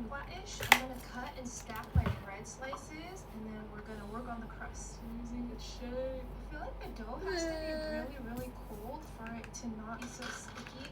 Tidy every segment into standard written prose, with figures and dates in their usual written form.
flattish. I'm gonna cut and stack my bread slices, and then we're gonna work on the crust. Using the shape. I feel like the dough has to be really, really cold for it to not be so sticky.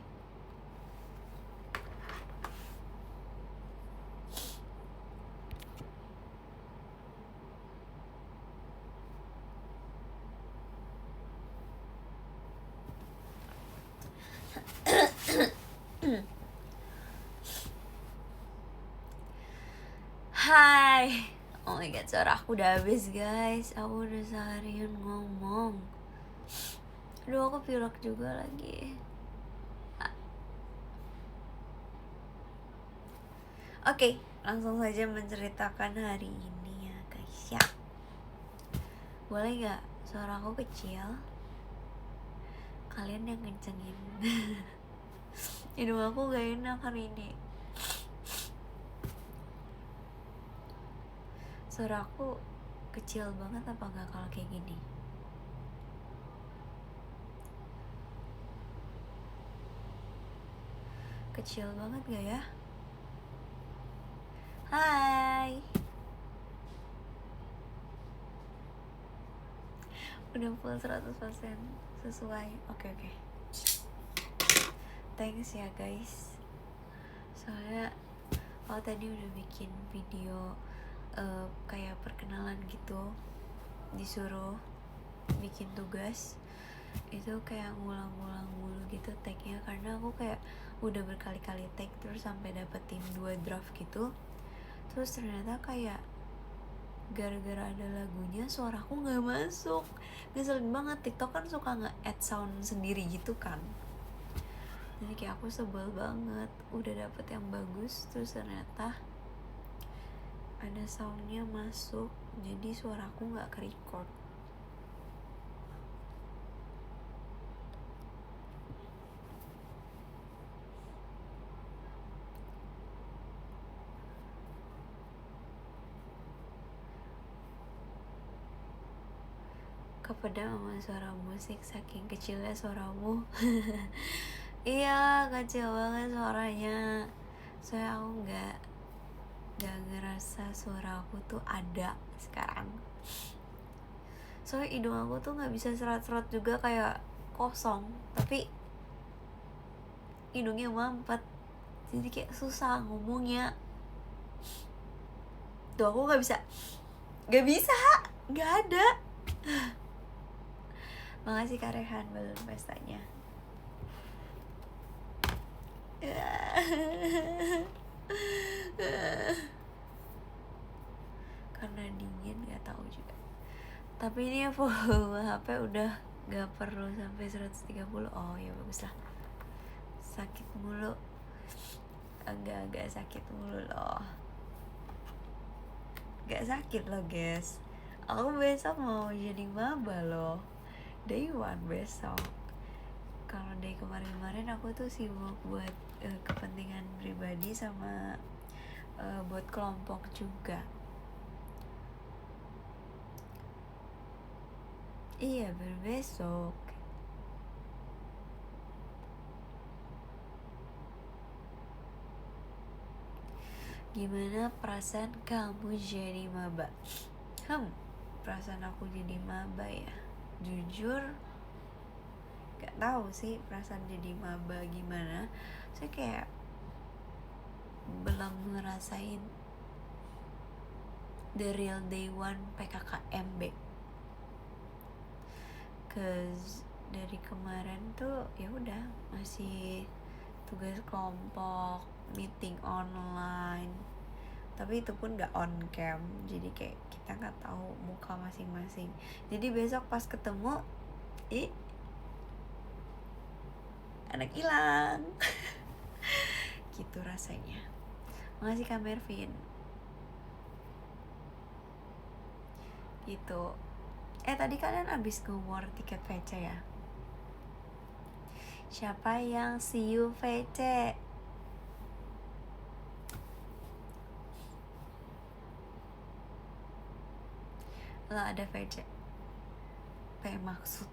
Hai. Oh my god, suara aku udah habis guys. Aku udah seharian ngomong. Aduh, aku pilek juga lagi. Oke, langsung saja menceritakan hari ini ya guys ya. Boleh gak suara aku kecil? Kalian yang kencengin. Hidung aku gak enak hari ini. Suara aku kecil banget apa gak kalau kayak gini? Kecil banget gak ya? Hai. Udah full 100% sesuai. Oke. Thanks ya guys. Soalnya tadi udah bikin video kayak perkenalan gitu, disuruh bikin tugas. Itu kayak ngulang-ngulang mulu gitu tag-nya, karena aku kayak udah berkali-kali tag terus sampai dapetin 2 draft gitu. Terus ternyata kayak gara-gara ada lagunya suaraku gak masuk. Ngeselin banget. TikTok kan suka nge-add sound sendiri gitu kan. Jadi kayak aku sebel banget. Udah dapet yang bagus, terus ternyata ada soundnya masuk, jadi suaraku gak ke-record. Kepedam sama suara musik saking kecilnya suaramu. Iya, kecil banget suaranya. Soalnya aku gak ngerasa suara aku tuh ada sekarang. Soalnya hidung aku tuh gak bisa serat-serat juga, kayak kosong, tapi hidungnya mampet. Jadi kayak susah ngomongnya. Tuh aku gak bisa, gak ada. Makasih Kak Rehan balon pestanya. Karena dingin gak tahu juga. Tapi ini full HP udah gak perlu sampai 130. Oh ya bagus lah. Sakit mulu. Agak sakit mulu loh. Gak sakit loh guys. Aku besok mau jadi maba loh. Day 1 besok. Kalau dari kemarin aku tuh sibuk buat kepentingan pribadi sama buat kelompok juga. Iya, berbesok. Gimana perasaan kamu jadi maba? Perasaan aku jadi maba ya, jujur gak tahu sih perasaan jadi maba gimana. Saya kayak belum ngerasain the real day 1 PKKMB. Cause dari kemarin tuh ya udah masih tugas kelompok, meeting online, tapi itu pun gak on cam, jadi kayak kita gak tahu muka masing-masing. Jadi besok pas ketemu, anak hilang. Gitu rasanya. Makasih Kak Mervin. Gitu. Tadi kalian abis nge-war tiket VC ya? Siapa yang see you VC? Lah ada VC P maksud.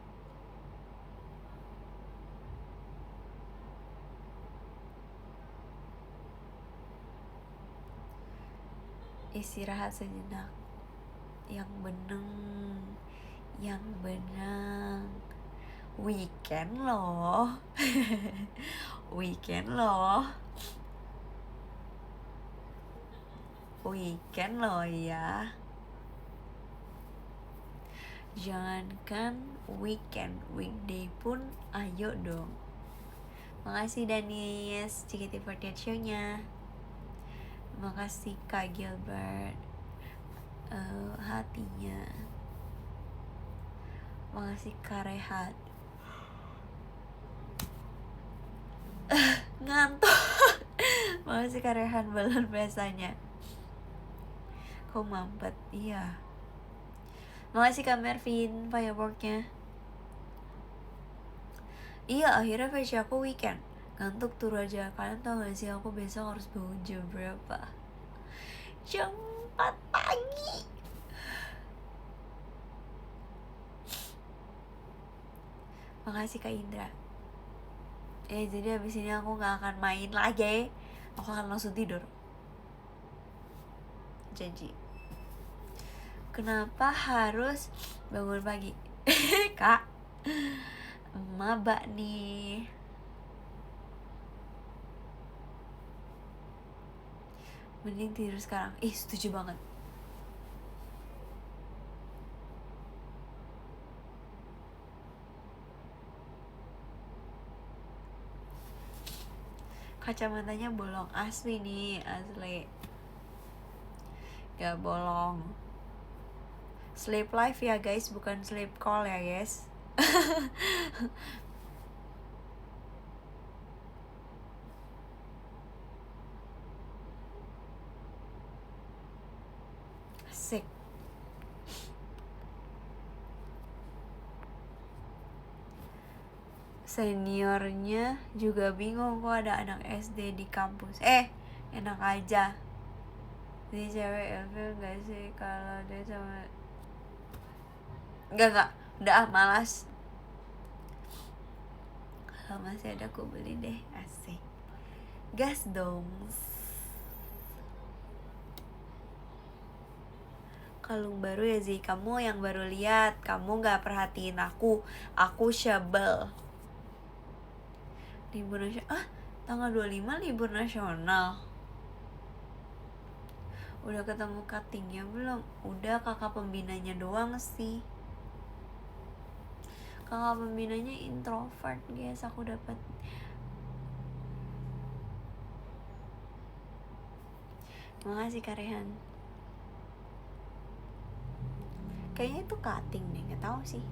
istirahat sejenak. Yang benang weekend loh. weekend loh ya. Jangankan weekend, weekday pun ayo dong. Makasih Danis JKT48 show-nya. Makasih Kak Gilbert hatinya. Makasih Kak Rehat. Ngantuk. Makasih Kak Rehan balon biasanya. Kok mampet? Iya. Makasih Kak Mervin fireworknya. Iya, akhirnya versi aku weekend. Ngantuk turun aja. Kalian tau gak sih aku besok harus bangun jam berapa? Jam 4 pagi. Makasih Kak Indra. Jadi abis ini aku gak akan main lagi. Aku akan langsung tidur. Janji. Kenapa harus bangun pagi? Kak, maba nih. Mending tidur sekarang. Setuju banget. Kacamatanya bolong. Asli nih, asli. Gak bolong. Sleep live ya guys, bukan sleep call ya guys. Asik. Seniornya juga bingung kok ada anak SD di kampus. Enak aja. Ini cewek ilfil gak sih kalau dia sama... Enggak, udah malas. Kalau masih ada aku beli deh, asik. Gas dong. Kalung baru ya Zi, kamu yang baru lihat, kamu gak perhatiin aku sebel. Libur nasional, tanggal 25 libur nasional. Udah ketemu cuttingnya belum? Udah, kakak pembinanya doang sih. Kakak pembinanya introvert guys, aku dapat. Makasih Kak Rehan. Kayaknya itu cutting deh, nggak tahu sih.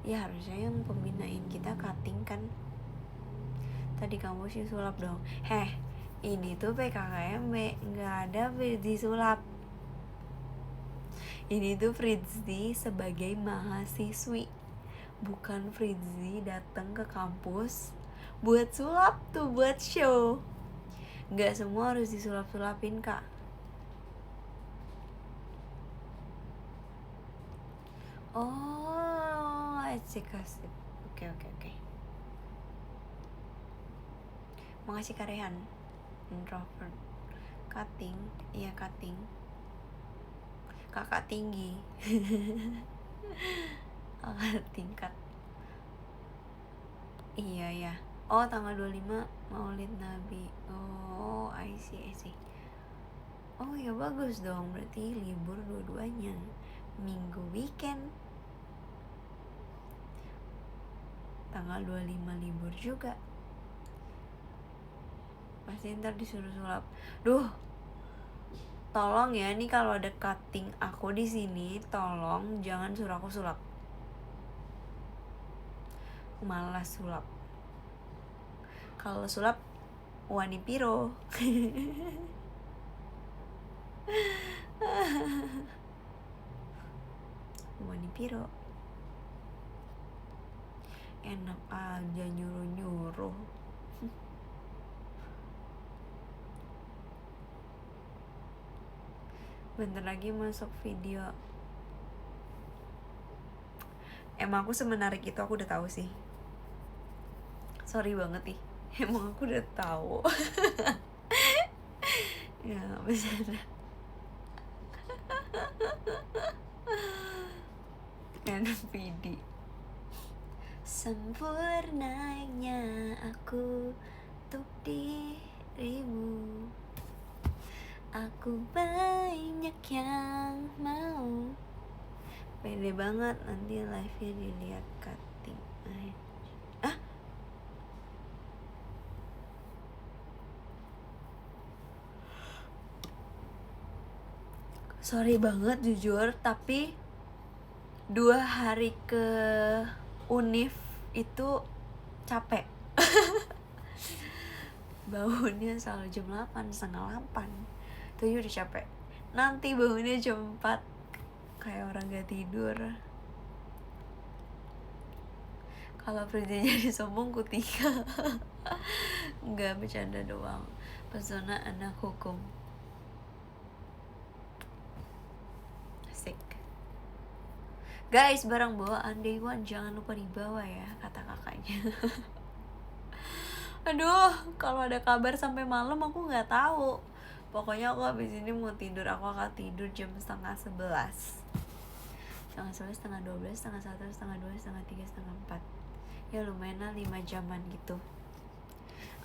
Ya harusnya yang pembinain kita cutting kan. Tadi kamu sih sulap dong. Ini tuh PKKMB, nggak ada Fritzi sulap. Ini tuh Fritzi sebagai mahasiswi, bukan Fritzi datang ke kampus buat sulap tuh, buat show. Nggak semua harus disulap-sulapin kak. Oh, asik. Oke. Makasih Kak Rehan. Introvert. Cutting, iya cutting. Kakak tinggi. Kakak tingkat. Iya ya. Oh, tanggal 25 Maulid Nabi. Oh, I see. Oh ya bagus dong, berarti libur dua-duanya. Minggu weekend. Tanggal 25 libur juga. Pasti ntar disuruh sulap. Duh. Tolong ya, nih kalau ada cutting aku di sini, tolong jangan suruh aku sulap. Malas sulap. Kalau sulap wani piro. Wani piro. Enak aja nyuruh-nyuruh. Bentar lagi masuk video. Emang aku semenarik itu, aku udah tahu sih. Sorry banget nih. Emang aku udah tahu. Ya, bener. NVD. Sempurnanya aku untuk dirimu, aku banyak yang mau. Pede banget nanti live-nya dilihat cutting. Sorry banget jujur, tapi 2 hari ke univ itu capek. Bangunnya selalu jam 8, setengah 8. Itu udah capek. Nanti bangunnya jam 4 kayak orang gak tidur. Kalau kerja jadi sombong ku tinggal. Enggak, bercanda doang. Pesona anak hukum. Asik. Guys, barang bawaan Day One jangan lupa dibawa ya, kata kakaknya. Aduh, kalau ada kabar sampai malam aku nggak tahu. Pokoknya aku habis ini mau tidur, aku akan tidur jam 10:30. 10:30, setengah 12, setengah 1, setengah 2, setengah 3, setengah 4. Ya lumayan lah 5 jaman gitu.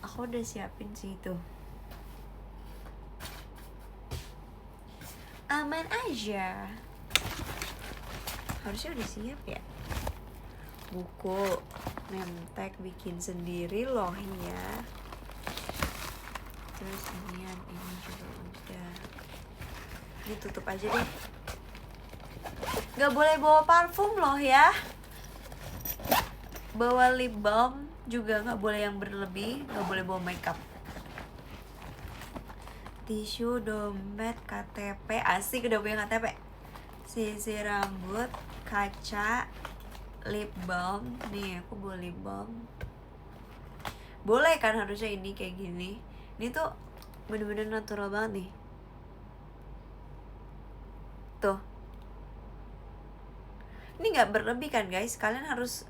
Aku udah siapin sih itu. Aman aja. Harusnya udah siap ya. Buku nemtek bikin sendiri loh ya. Terus ini juga udah. Ini tutup aja deh. Gak boleh bawa parfum loh ya. Bawa lip balm juga gak boleh yang berlebih. Gak boleh bawa makeup. Tisu, dompet, KTP. Asik udah punya KTP. Sisir rambut, kaca, lip balm. Nih aku bawa lip balm. Boleh kan harusnya ini kayak gini. Ini tuh bener-bener natural banget nih. Tuh. Ini gak berlebih kan guys. Kalian harus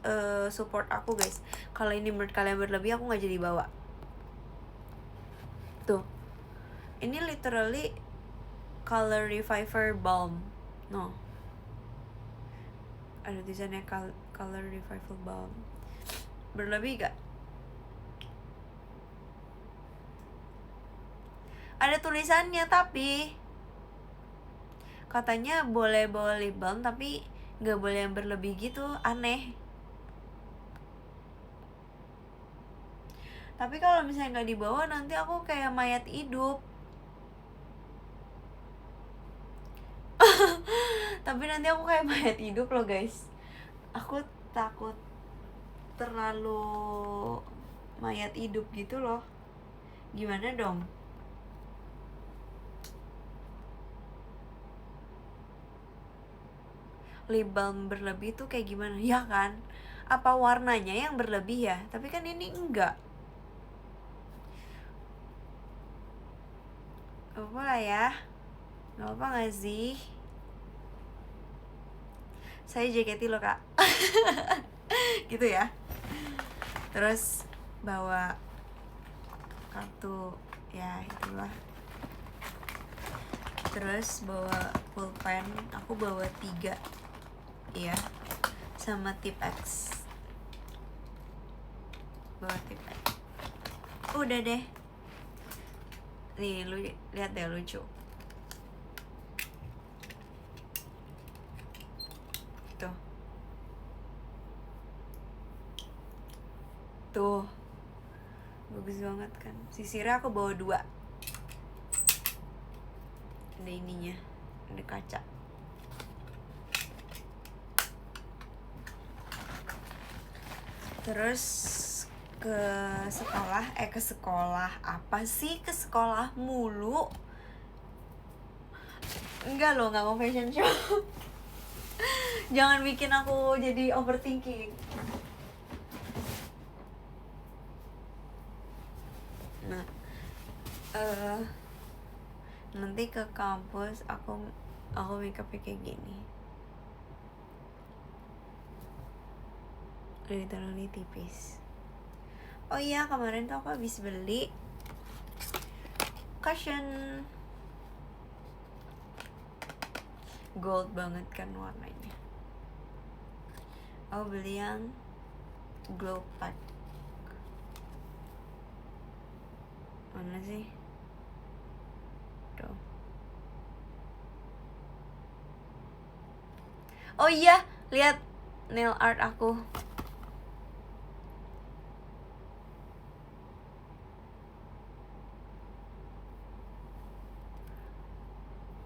support aku guys. Kalau ini menurut kalian berlebih, aku gak jadi bawa. Tuh. Ini literally color reviver balm. No. Ada tulisannya color revival balm. Berlebih gak? Ada tulisannya tapi katanya boleh bawa lip balm tapi gak boleh yang berlebih gitu. Aneh. Tapi kalau misalnya gak dibawa nanti aku kayak mayat hidup. Tapi nanti aku kayak mayat hidup loh guys. Aku takut terlalu mayat hidup gitu loh. Gimana dong? Lip balm berlebih tuh kayak gimana? Ya kan? Apa warnanya yang berlebih ya? Tapi kan ini enggak. Gak apa lah ya. Gak apa gak sih? Saya jaketi loh kak. Gitu ya. Terus bawa kartu. Ya itulah. Terus bawa pulpen. Aku bawa 3. Iya. Sama tip X. Bawa tip X. Udah deh. Nih lu lihat deh, lucu. Tuh. Tuh. Bagus banget kan. Sisirnya aku bawa 2. Ada ininya. Ada kaca. Terus ke sekolah apa sih, ke sekolah mulu. Enggak loh, nggak mau fashion show. Jangan bikin aku jadi overthinking. Nah, nanti ke kampus aku makeupnya kayak gini. Literally tipis. Oh iya, kemarin tuh aku habis beli cushion. Gold banget kan warnanya. Aku beli yang glow pack. Mana sih? Tuh. Oh iya, lihat nail art aku.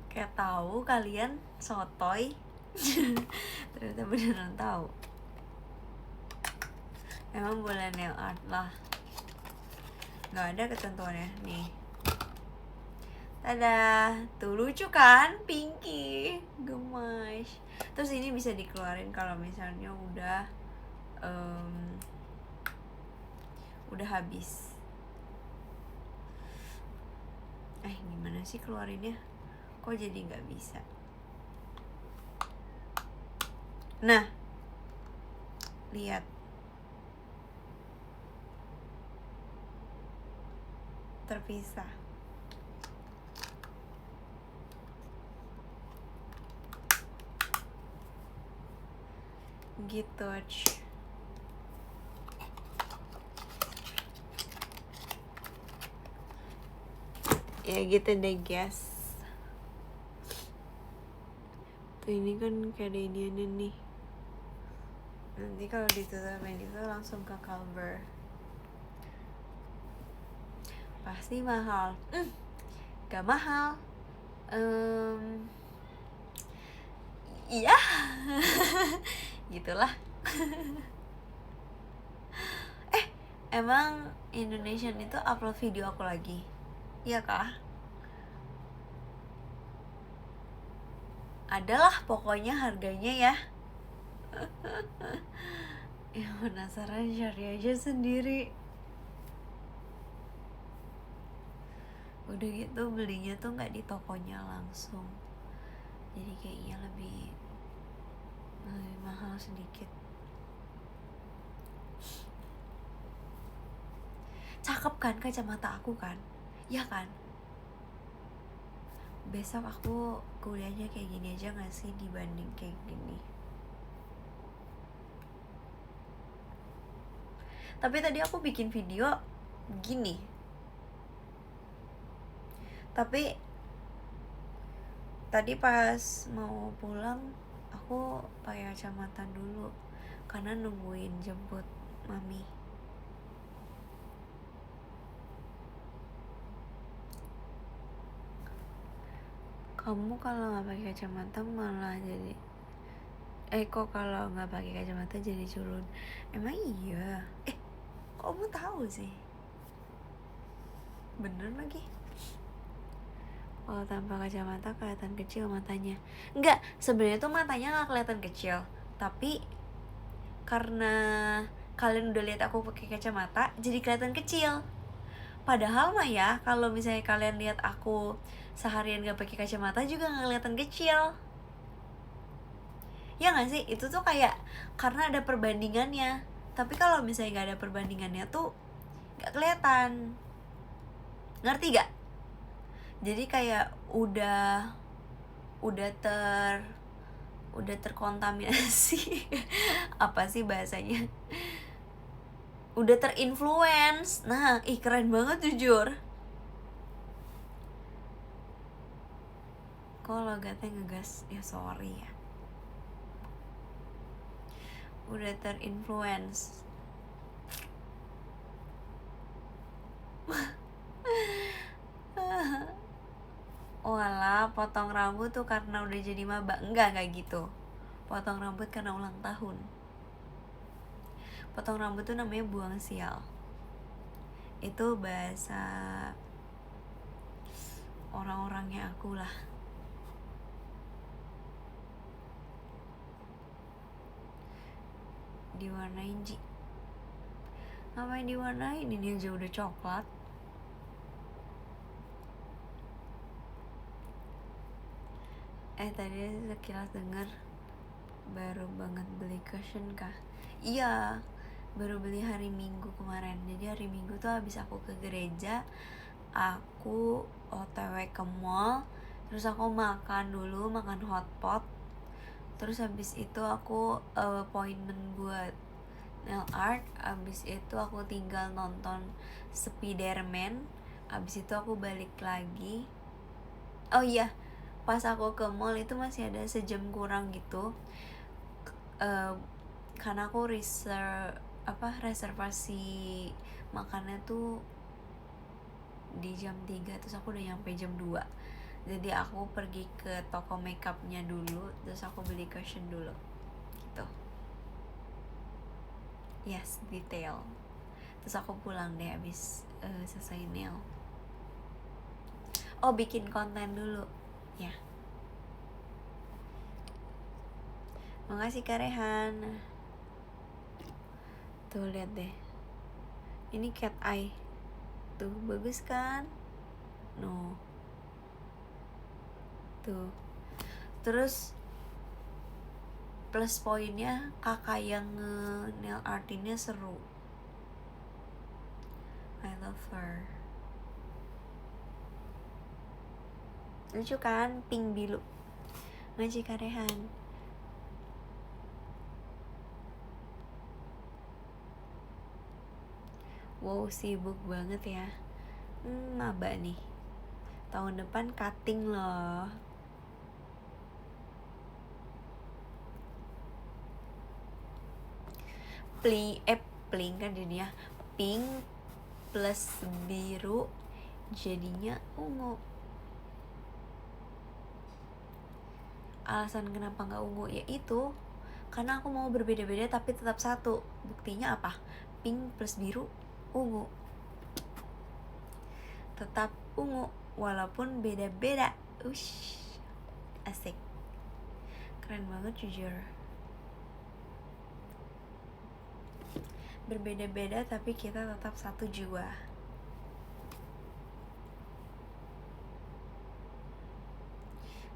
Kayak tahu kalian sotoy. Ternyata beneran tahu. Emang boleh nail art lah. Nggak ada ketentuannya nih. Tada, tuh lucu kan, Pinky, gemes. Terus ini bisa dikeluarin kalau misalnya udah habis. Gimana sih keluarinnya? Kok jadi nggak bisa? Nah, lihat. Terpisah. Gitu. Ya gitu deh guys. Tuh ini kan kayak ada iniannya nih. Nanti kalau ditutupin itu langsung ke cover. Pasti mahal. Gak mahal. Iya. Gitulah. Emang Indonesian itu upload video aku lagi? Iya kah? Adalah pokoknya harganya ya. Ya penasaran cari aja sendiri. Udah gitu belinya tuh nggak di tokonya langsung. Jadi kayaknya lebih mahal sedikit. Cakep kan kacamata aku kan? Ya kan? Besok aku kuliahnya kayak gini aja gak sih dibanding kayak gini? Tapi tadi aku bikin video gini. Tapi tadi pas mau pulang aku pakai kacamata dulu karena nungguin jemput mami. Kamu kalau nggak pakai kacamata malah jadi kok kalau nggak pakai kacamata jadi culun? Emang iya? Kok kamu tahu sih? Bener lagi. Kalau tanpa kacamata kelihatan kecil matanya. Enggak, sebenarnya tuh matanya nggak kelihatan kecil, tapi karena kalian udah lihat aku pakai kacamata jadi kelihatan kecil. Padahal mah ya, kalau misalnya kalian lihat aku seharian gak pakai kacamata juga gak kelihatan kecil. Ya gak sih? Itu tuh kayak karena ada perbandingannya. Tapi kalau misalnya gak ada perbandingannya tuh gak kelihatan. Ngerti gak? Jadi kayak udah terkontaminasi. Apa sih bahasanya? Udah terinfluence. Nah, keren banget jujur. Kok logatnya ngegas? Ya sorry ya. Udah terinfluence. Walah, potong rambut tuh karena udah jadi maba. Enggak kayak gitu. Potong rambut karena ulang tahun. Potong rambut tuh namanya buang sial. Itu bahasa orang-orangnya aku lah. Diwarnain Ji. Ngapain diwarnain? Ini aja udah coklat. Tadi sekilas denger baru banget beli cushion kah? Iya, baru beli hari Minggu kemarin. Jadi hari Minggu tuh habis aku ke gereja, aku OTW ke mall, terus aku makan hotpot, Terus habis itu aku appointment buat nail art. Habis itu aku tinggal nonton Spiderman. Habis itu aku balik lagi. Oh iya, pas aku ke mall itu masih ada sejam kurang gitu. Karena aku reservasi makannya tuh di jam 3, terus aku udah nyampe jam 2. Jadi aku pergi ke toko makeupnya dulu, terus aku beli cushion dulu gitu. Yes, detail. Terus aku pulang deh abis selesai nail. Oh, bikin konten dulu ya. Makasih Kak Rehan. Tuh lihat deh, ini cat eye tuh, bagus kan? No, tuh. Terus plus poinnya kakak yang nail artinnya seru. I love her. Lucu kan, pink biru. Ngaji Kak Rehan. Wow, sibuk banget ya. Maba nih. Tahun depan cutting loh. Pink kan jadinya pink plus biru jadinya ungu. Alasan kenapa nggak ungu ya itu karena aku mau berbeda-beda tapi tetap satu. Buktinya apa? Pink plus biru ungu. Tetap ungu walaupun beda-beda. Ush, asik. Keren banget jujur. Berbeda-beda tapi kita tetap satu jiwa.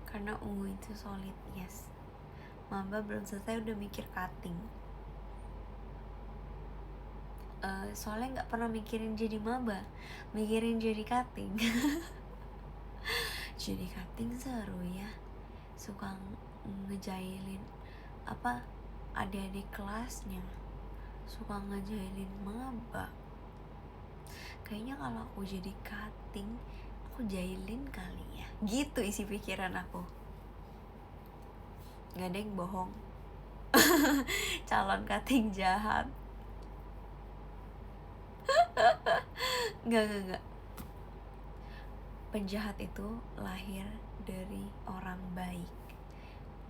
Karena ungu itu solid, yes. Mamba belum selesai udah mikir cutting. Soalnya nggak pernah mikirin jadi maba, mikirin jadi cutting. Jadi cutting seru ya, suka ngejailin adik-adik kelasnya, suka ngejailin maba. Kayaknya kalau aku jadi cutting, aku jailin kali ya, gitu isi pikiran aku. Nggak ada yang bohong. Calon cutting jahat. Enggak. Penjahat itu lahir dari orang baik.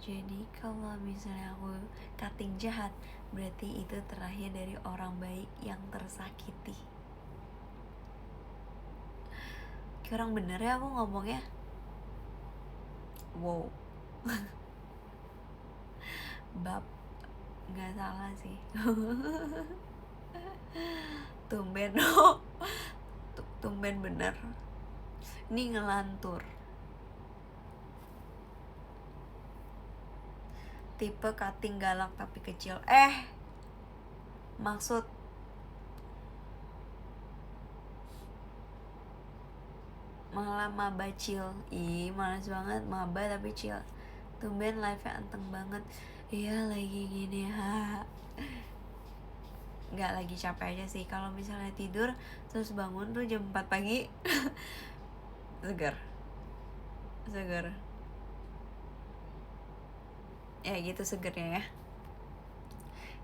Jadi kalau misalnya aku cutting jahat, berarti itu terlahir dari orang baik yang tersakiti. Kayak orang bener ya aku ngomongnya. Wow. Bab, nggak salah sih. Tumben tumben bener. Ini ngelantur. Tipe cutting galak tapi kecil. Maksud malah maba chill. Ih, malas banget maba tapi chill. Tumben live-nya anteng banget. Iya lagi gini nggak lagi capek aja sih. Kalau misalnya tidur terus bangun tuh jam 4 pagi segar ya gitu segernya ya.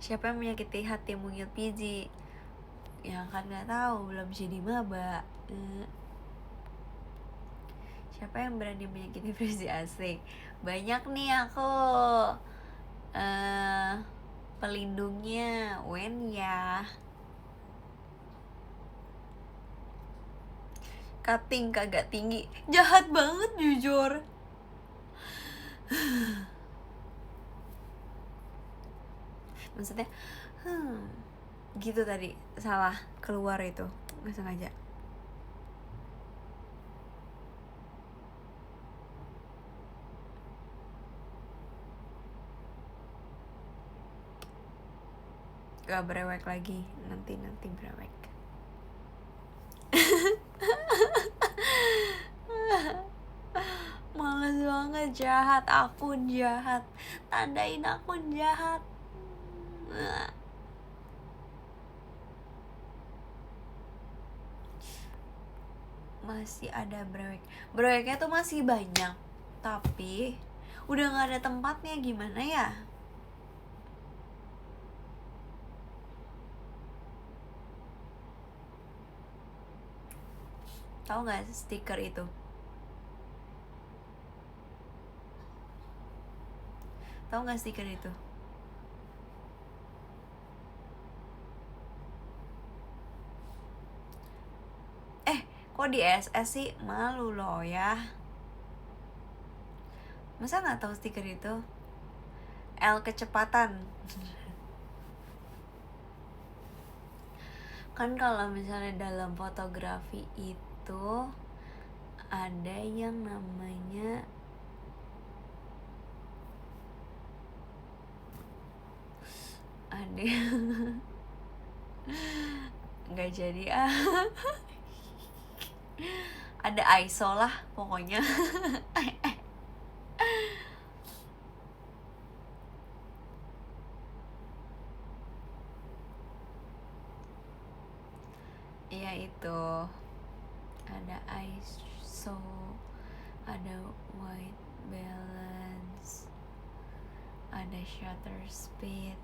Siapa yang menyakiti hati mungil PJ? Ya kan nggak tahu, belum jadi maba. Siapa yang berani menyakiti Prezi? Asik. Banyak nih aku pelindungnya. Wen ya. Cutting kagak tinggi. Jahat banget jujur. Maksudnya gitu tadi, salah keluar itu, nggak sengaja. Gak berewek lagi, nanti berewek. Males banget jahat, akun jahat, tandain akun jahat. Masih ada breweknya tuh masih banyak, tapi udah nggak ada tempatnya. Gimana ya? Tahu nggak stiker itu? Tahu nggak stiker itu? Kok di SS sih? Malu loh ya. Masa nggak tahu stiker itu? L kecepatan. Kan kalau misalnya dalam fotografi itu ada yang namanya nggak jadi ada ISO lah pokoknya. Iya itu ada ISO, ada white balance, ada shutter speed.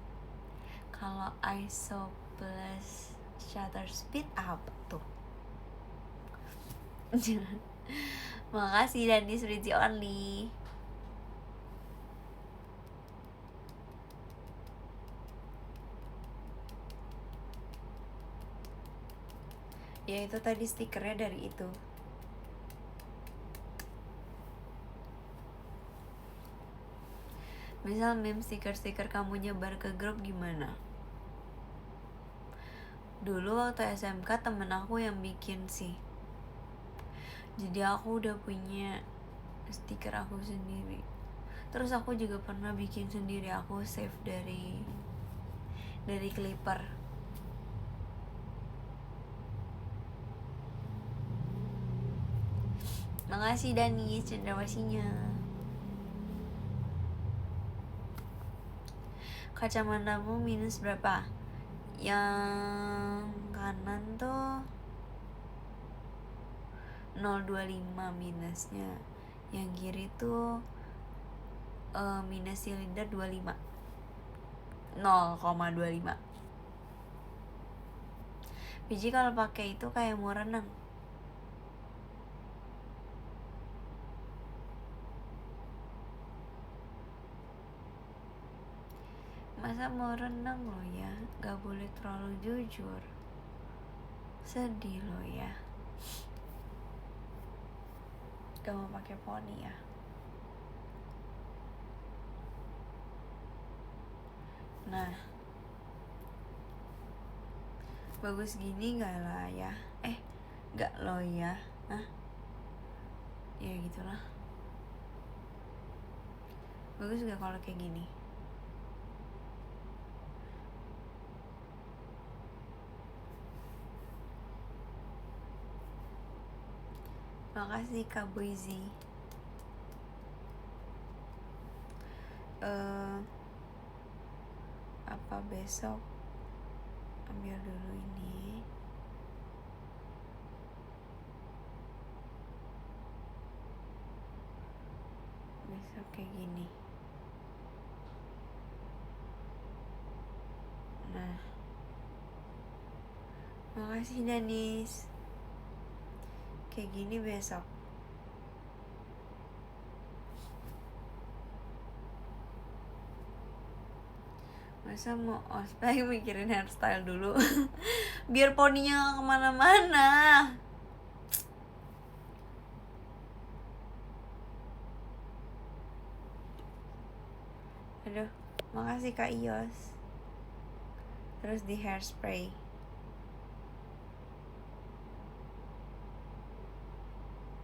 Kalau ISO plus shutter speed apa tuh? Makasih Dani Sriji Only. Ya itu tadi stikernya dari itu. Misal meme stiker-stiker kamu nyebar ke grup gimana? Dulu waktu SMK temen aku yang bikin sih. Jadi aku udah punya stiker aku sendiri. Terus aku juga pernah bikin sendiri, aku save dari Clipper. Makasih Dani cendrawasinya. Kacamatamu minus berapa? Yang kanan tuh 0,25 minusnya. Yang kiri tuh minus silinder 25. 0,25. Biji kalau pakai itu kayak mau renang. Masa mau renang loh ya, gak boleh terlalu jujur. Sedih loh ya. Gak mau pakai poni ya. Nah, bagus gini gak lah ya? Gak loh ya. Ya gitulah. Bagus gak kalau kayak gini? Makasih Kak Boyzi. Apa besok ambil dulu ini? Besok kayak gini. Nah, makasih Danis. Kayak gini besok. Masa mau ospek mikirin hairstyle dulu? Biar poninya gak kemana-mana. Aduh, makasih Kak Ios. Terus di hairspray.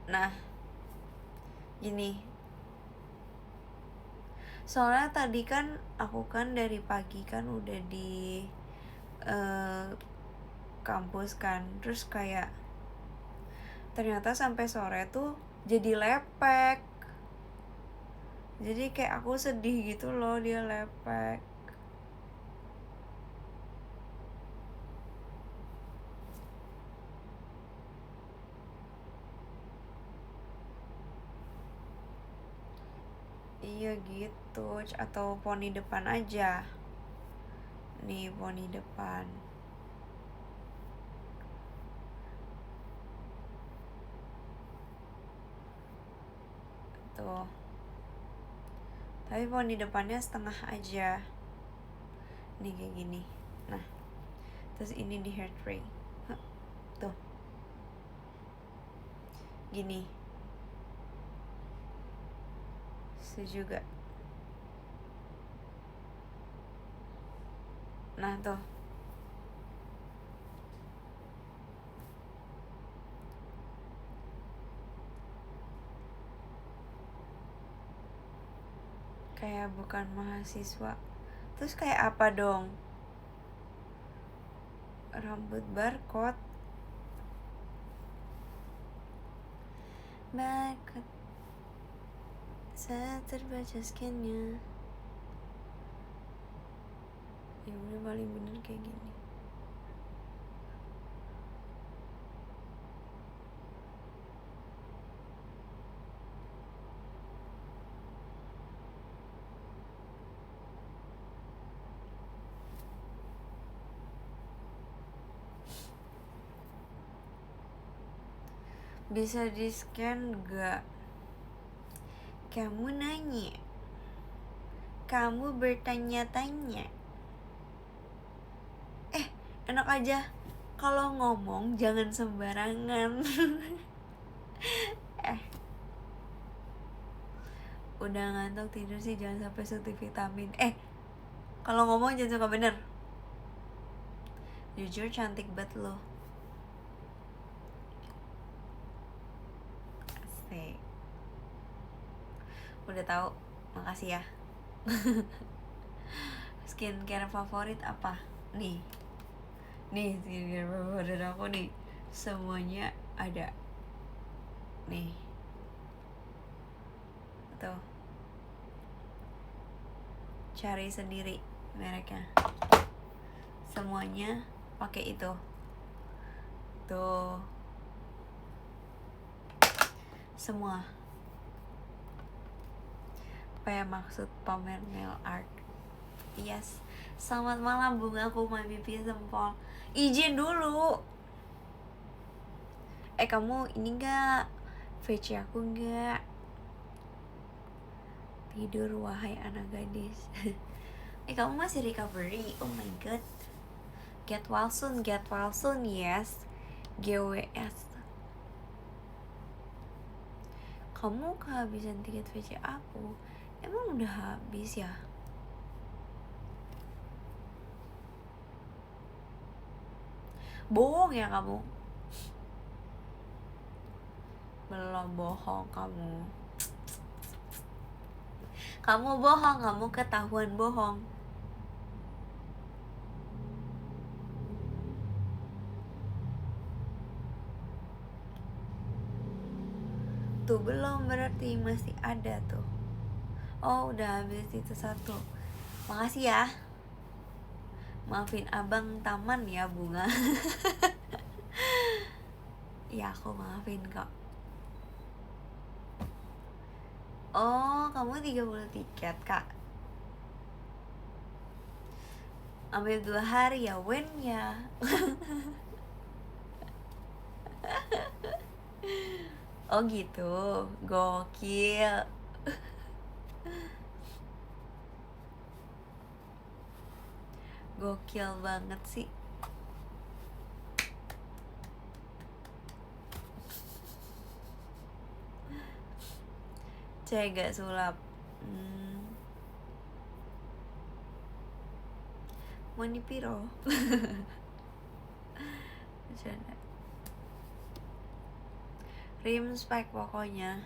Nah, gini. Soalnya tadi kan aku kan dari pagi kan udah di kampus kan. Terus kayak ternyata sampai sore tuh jadi lepek. Jadi kayak aku sedih gitu loh dia lepek. Iya gitu. Atau poni depan aja. Nih poni depan. Tuh. Tapi poni depannya setengah aja. Nih kayak gini. Nah. Terus ini di hair tray. Tuh. Gini. Itu juga. Nah tuh. Kayak bukan mahasiswa. Terus kayak apa dong? Rambut barcode. Barcode. Saya terbaca scannya. Ya udah paling bener kayak gini. Bisa di scan gak? Kamu nanya. Kamu bertanya-tanya. Enak aja kalau ngomong jangan sembarangan. Udah ngantuk tidur sih jangan sampai suntik vitamin. Kalau ngomong jangan suka bener. Jujur cantik banget lo. Asik. Udah tahu, makasih ya. Skincare favorit apa? Nih skincare favorit aku nih. Semuanya ada. Nih. Tuh. Cari sendiri mereknya. Semuanya pakai itu. Tuh. Semua. Apa ya maksud pamer nail art? Yes. Selamat malam bungaku, my pipi sempol. Izin dulu. Kamu ini gak? VC aku gak? Tidur wahai anak gadis. Kamu masih recovery? Oh my god. Get well soon, yes. GWS. Kamu kehabisan tiket VC aku. Emang udah habis ya? Bohong ya kamu? Belum bohong kamu. Kamu bohong, kamu ketahuan bohong. Tuh belum, berarti masih ada tuh. Oh udah habis itu satu. Makasih ya. Maafin abang taman ya bunga. Ya aku maafin kok. Oh kamu 30 tiket kak. Ambil 2 hari ya when ya. Oh gitu. Gokil. Gokil banget sih. Cek gak sulap. Moni piro. Bercanda. Rim spek pokoknya.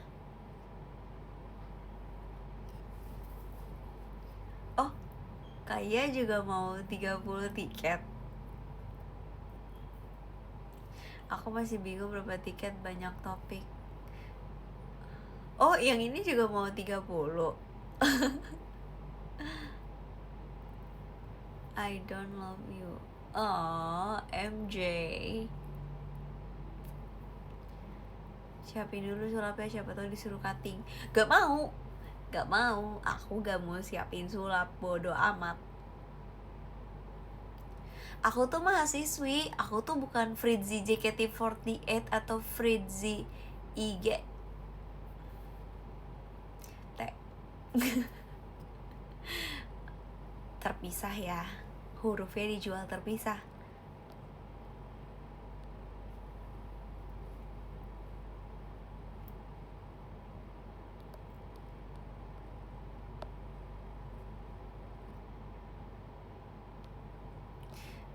Oh Kaya juga mau 30 tiket. Aku masih bingung berapa tiket, banyak topik. Oh yang ini juga mau 30. I don't love you. Oh, MJ. Siapin dulu sulapnya, siapa tahu disuruh cutting. Gak mau. Aku gak mau siapin sulap, bodoh amat. Aku tuh mahasiswi, aku tuh bukan Fritzy JKT48 atau Fritzy IG. Terpisah ya, hurufnya dijual terpisah.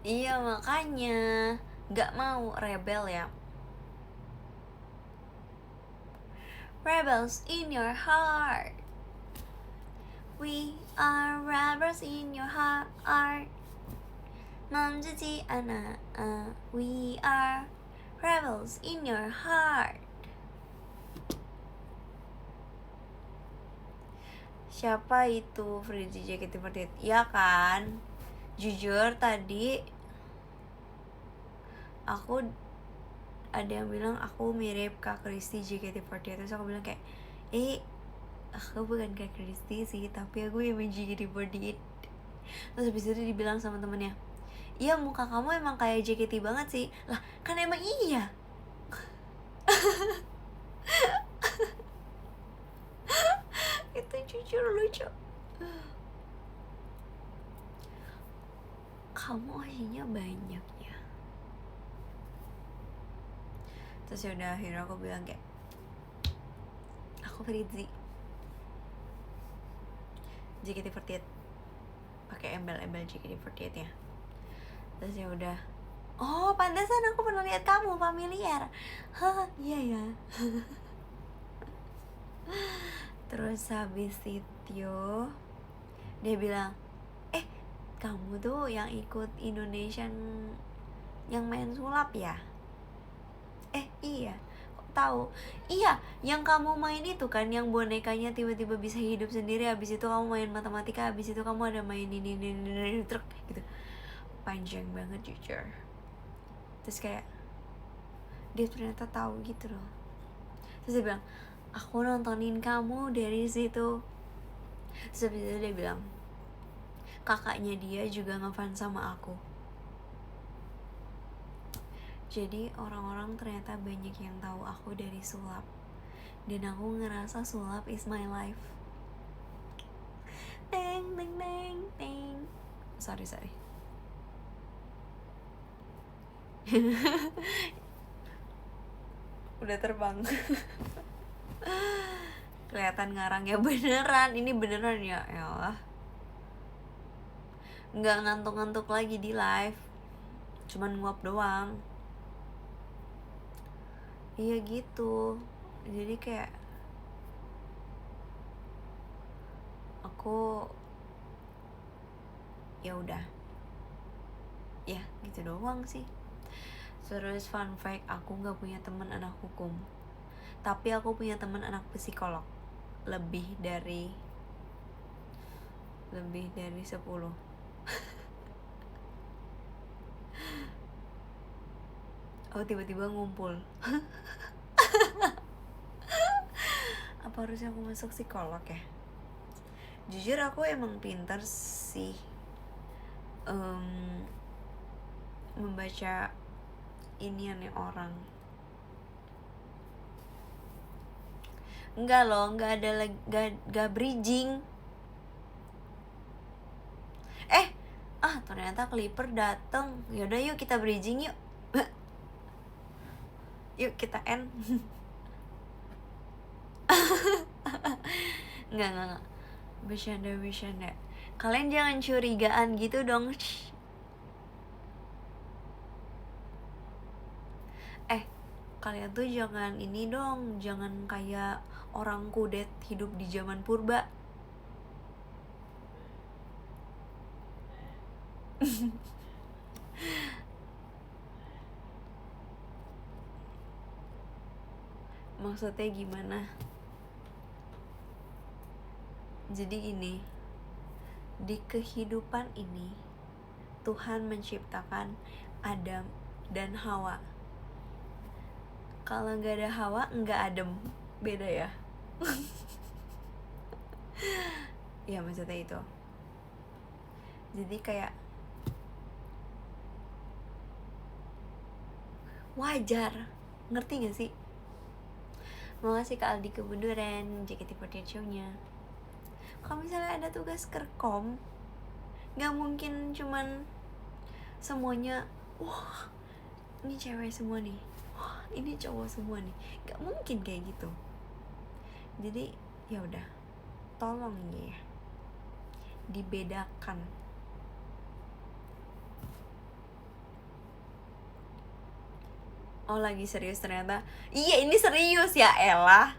Iya makanya gak mau rebel ya. Rebels in your heart. We are rebels in your heart. 남주지 않아. We are rebels in your heart. Siapa itu Fritzy JKT48? Iya kan? Jujur tadi aku ada yang bilang aku mirip Kak Kristi JKT48. Terus aku bilang kayak aku bukan Kak Kristi sih, tapi aku yang main JKT48. Terus habis itu dibilang sama temennya, iya muka kamu emang kayak JKT banget sih. Lah kan emang iya. Itu jujur lucu. Kamu aslinya banyak ya. Terus yaudah akhirnya aku bilang kayak, aku Fritzy JKT48, pakai embel-embel JKT48 ya. Terus ya udah, oh pantesan aku pernah lihat kamu familiar. Iya ya. Terus habis itu dia bilang, kamu tuh yang ikut Indonesian yang main sulap ya? Iya. Kok tahu? Iya, yang kamu main itu kan, yang bonekanya tiba-tiba bisa hidup sendiri. Habis itu kamu main matematika, habis itu kamu ada main ini truk gitu. Panjang banget jujur. Terus kayak dia ternyata tahu gitu loh. Terus dia bilang, aku nontonin kamu dari situ. Terus habis itu dia bilang, kakaknya dia juga ngefans sama aku. Jadi orang-orang ternyata banyak yang tahu aku dari sulap. Dan aku ngerasa sulap is my life. Teng teng teng teng. Sorry Udah terbang. Kelihatan ngarangnya beneran. Ini beneran ya. Yalah, nggak ngantuk-ngantuk lagi di live, cuman nguap doang. Iya gitu. Jadi kayak aku ya udah ya gitu doang sih. Terus fun fact, aku nggak punya teman anak hukum, tapi aku punya teman anak psikolog. Lebih dari 10. Oh tiba-tiba ngumpul. Apa harusnya aku masuk psikolog ya? Jujur aku emang pintar sih membaca iniannya orang. Enggak loh, enggak ada lagi, enggak bridging. Ternyata Clipper dateng. Yaudah yuk kita bridging yuk. Yuk kita end. Enggak. Bercanda. Kalian jangan curigaan gitu dong. Kalian tuh jangan ini dong, jangan kayak orang kudet hidup di zaman purba. Maksudnya gimana? Jadi gini, di kehidupan ini Tuhan menciptakan Adam dan Hawa. Kalau nggak ada Hawa, nggak Adam. Beda ya. Ya maksudnya itu. Jadi kayak wajar, ngerti gak sih? Mau ngasih ke Aldi Kebuduran JKT48 show-nya. Kalau misalnya ada tugas kerkom, gak mungkin cuman semuanya wah ini cewek semua nih, wah ini cowok semua nih. Gak mungkin kayak gitu. Jadi ya udah, tolong ya dibedakan. Oh lagi serius ternyata. Iya ini serius ya elah.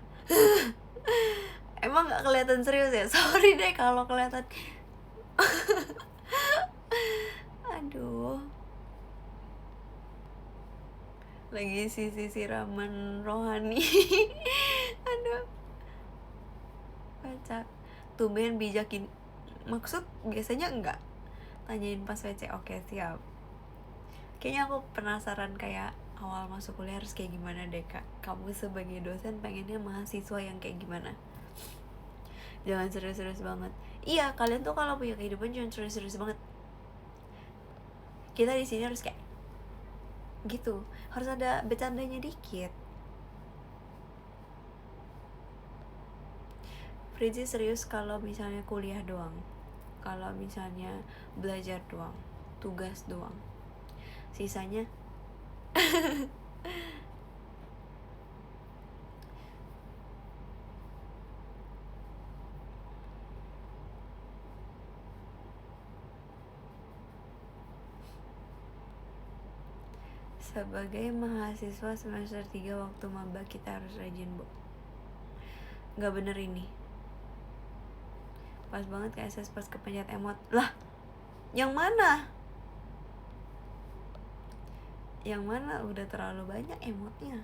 Emang gak kelihatan serius ya? Sorry deh kalau kelihatan. Aduh. Lagi siraman rohani. Aduh. Kocak. Tumben bijakin. Maksud biasanya enggak. Tanyain pas WC. Oke siap. Kayaknya aku penasaran kayak awal masuk kuliah harus kayak gimana deh kak. Kamu sebagai dosen pengennya mahasiswa yang kayak gimana? Jangan serius-serius banget. Iya kalian tuh kalau punya kehidupan jangan serius-serius banget. Kita di sini harus kayak gitu, harus ada bercandanya dikit. Fritzi serius kalau misalnya kuliah doang, kalau misalnya belajar doang, tugas doang, sisanya sebagai mahasiswa semester 3 waktu maba kita harus rajin bu. Gak bener ini. Pas banget kayak SS pas kepencet emot. Lah yang mana? Yang mana udah terlalu banyak emotnya.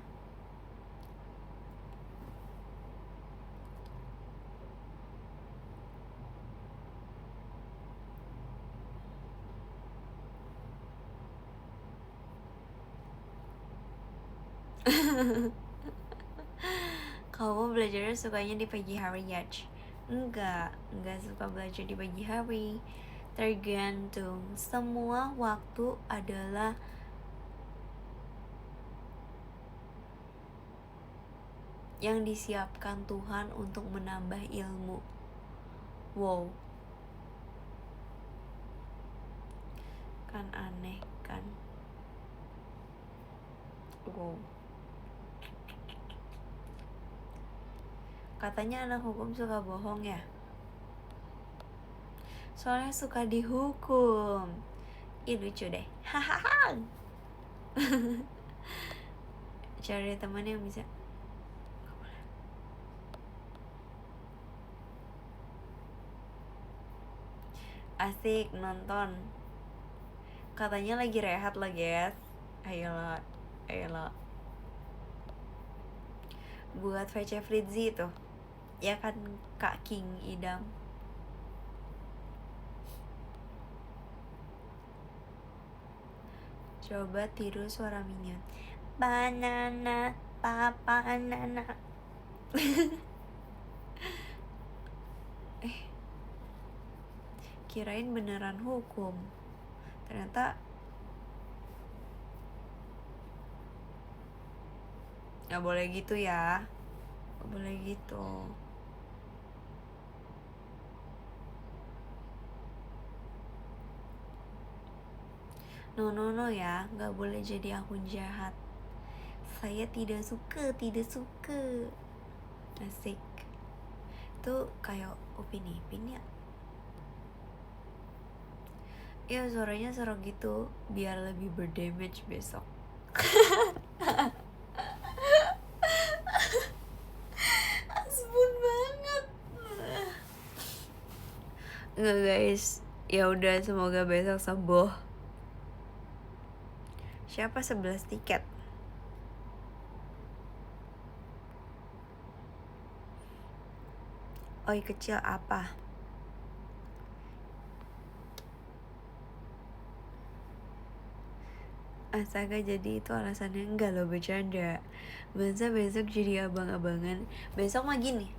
Kamu belajarnya sukanya di pagi hari ya? Enggak suka belajar di pagi hari. Tergantung. Semua waktu adalah yang disiapkan Tuhan untuk menambah ilmu. Wow. Kan aneh kan? Wow. Katanya anak hukum suka bohong ya? Soalnya suka dihukum. Ih lucu deh. Hahaha. Cari teman yang bisa. Asik nonton. Katanya lagi rehat lah guys. Ayolah. Buat VC Fritzi tuh. Ya kan Kak King Idam. Coba tiru suara Minion. Banana, papa nana. Kirain beneran hukum. Ternyata gak boleh gitu ya. Gak boleh gitu. No ya, gak boleh jadi akun jahat. Saya tidak suka. Asik. Itu kayak opini ya. Ya suaranya serok gitu, biar lebih berdamage besok. Aspun banget. Nggak guys, ya udah semoga besok sembuh. Siapa 11 tiket? Oi kecil apa? Astaga, jadi itu alasannya? Enggak loh, bercanda. Masa besok jadi abang-abangan? Besok mah gini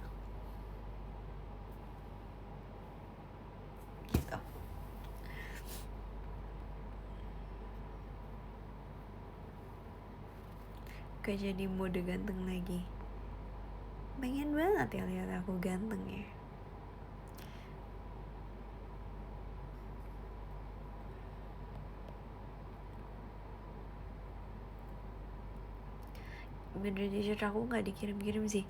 gitu. Gak jadi mode ganteng lagi. Pengen banget ya lihat aku ganteng ya. Bener t-shirt aku gak dikirim-kirim sih.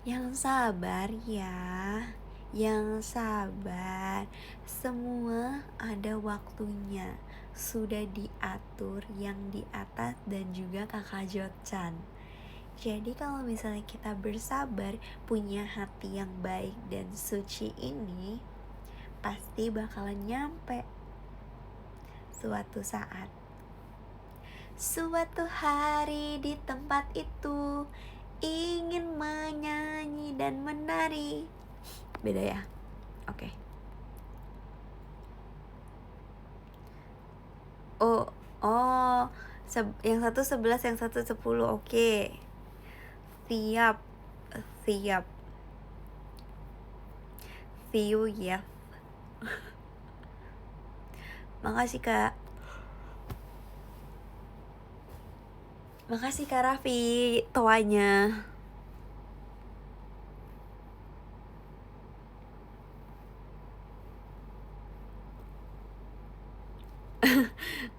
Yang sabar ya, yang sabar. Semua ada waktunya. Sudah diatur yang di atas dan juga kakak Jotchan. Jadi kalau misalnya kita bersabar, punya hati yang baik dan suci ini, pasti bakalan nyampe suatu saat. Suatu hari di tempat itu, ingin menyanyi dan menari. Beda ya? Oke. Oh, yang satu 11, yang satu 10. Oke. Siap. See you ya. Makasih Kak. Makasih Kak Raffi toanya.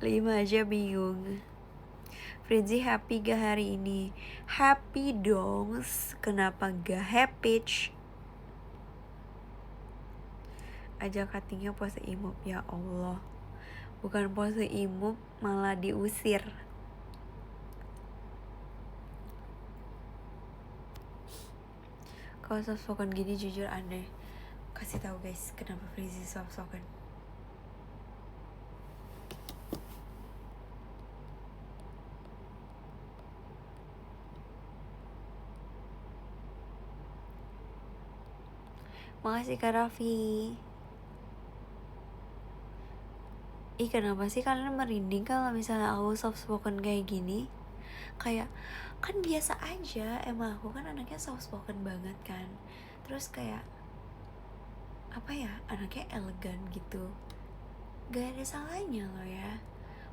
Lima aja bingung. Fritzy happy gak hari ini? Happy dong. Kenapa gak happy? Ajak hatinya pose imut. Ya Allah, bukan pose imut, malah diusir. Kalau soft spoken gini jujur aneh. Kasih tahu guys, kenapa Fritzy soft spoken? Makasih Kak Raffi. Ih, kenapa sih kalian merinding kalau misalnya aku soft spoken kayak gini? Kayak, kan biasa aja, emang aku kan anaknya soft spoken banget kan. Terus kayak, apa ya, anaknya elegan gitu. Gak ada salahnya loh ya.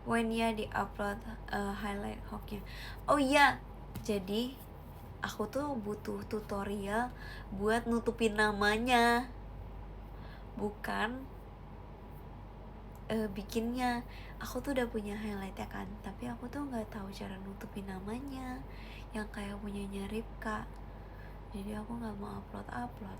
When ya di-upload highlight hooknya. Oh iya, jadi aku tuh butuh tutorial buat nutupin namanya, bukan bikinnya. Aku tuh udah punya highlight ya kan, tapi aku tuh nggak tahu cara nutupin namanya yang kayak punyanya Ripka. Jadi aku nggak mau upload.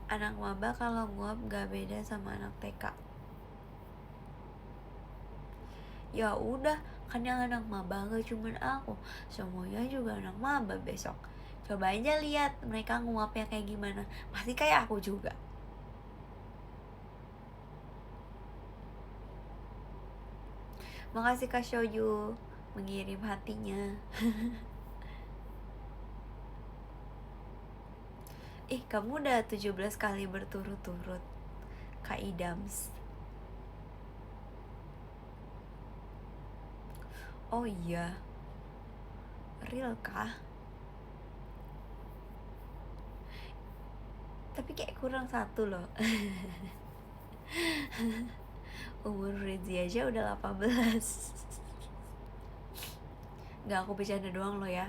Anak maba kalau nguap gak beda sama anak TK. Ya udah, kan yang anak maba gak cuman aku, semuanya juga anak maba besok. Coba aja lihat mereka nguapnya kayak gimana, pasti kayak aku juga. Makasih Kak Shoyu mengirim hatinya. Kamu udah 17 kali berturut-turut Kak Idams. Oh iya, real kah? Tapi kayak kurang satu loh. Umur Rizzy aja udah 18. Gak, aku bercanda doang loh ya.